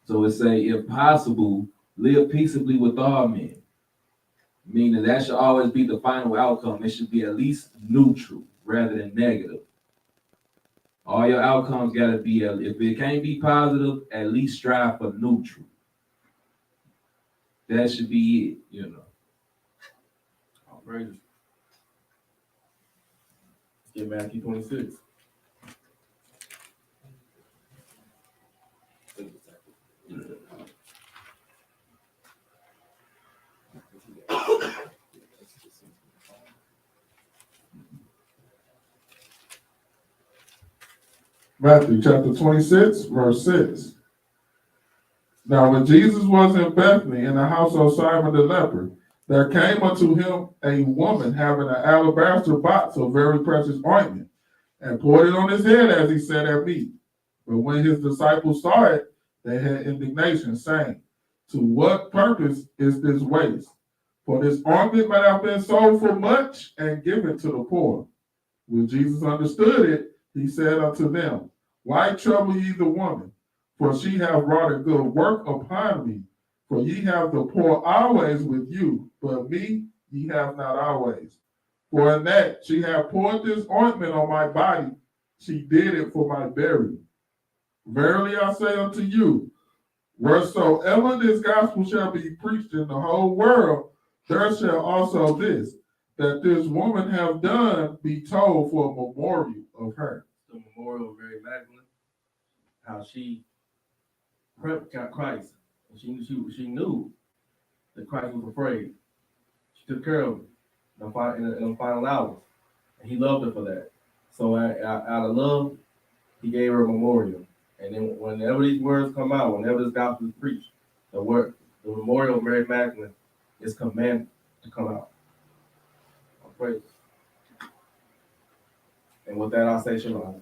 So it say, if possible, live peaceably with all men. Meaning that should always be the final outcome. It should be at least neutral rather than negative. All your outcomes got to be, if it can't be positive, at least strive for neutral. That should be it, All right. Let's get Matthew 26. Matthew chapter 26, verse 6. Now when Jesus was in Bethany in the house of Simon the leper, there came unto him a woman having an alabaster box of very precious ointment, and poured it on his head as he sat at meat. But when his disciples saw it, they had indignation, saying, to what purpose is this waste? For this ointment might have been sold for much and given to the poor. When Jesus understood it, he said unto them, why trouble ye the woman? For she hath wrought a good work upon me. For ye have the poor always with you, but me ye have not always. For in that she hath poured this ointment on my body, she did it for my burial. Verily I say unto you, wheresoever this gospel shall be preached in the whole world, there shall also this, that this woman have done, be told for a memorial of her. The memorial of Mary Magdalene, how she got Christ. And she knew that Christ was afraid. She took care of him in the final hours. And he loved her for that. So out of love, he gave her a memorial. And then whenever these words come out, whenever this gospel is preached, the memorial of Mary Magdalene is commanded to come out. Praise. And with that, I'll say shalom.